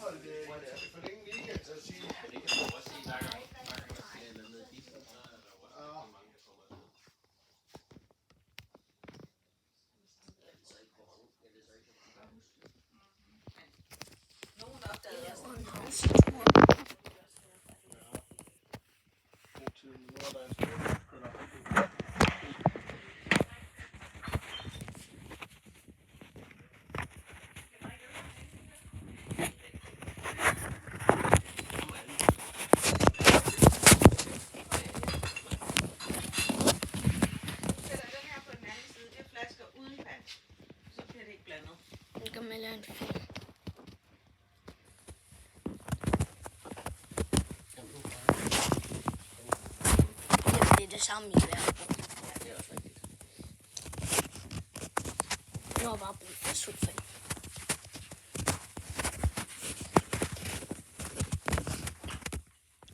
afholdt for længe weekend, så at sige. Det kan du også sige, hver gang der siger eller ned i bilen, så er der jo også rigtig mange, der kommer ned. Nogen opdagede også. Nu kan man lave en film. Ja, det er det samme i verden. Det er også rigtigt. Nu har jeg bare brug for sulfat.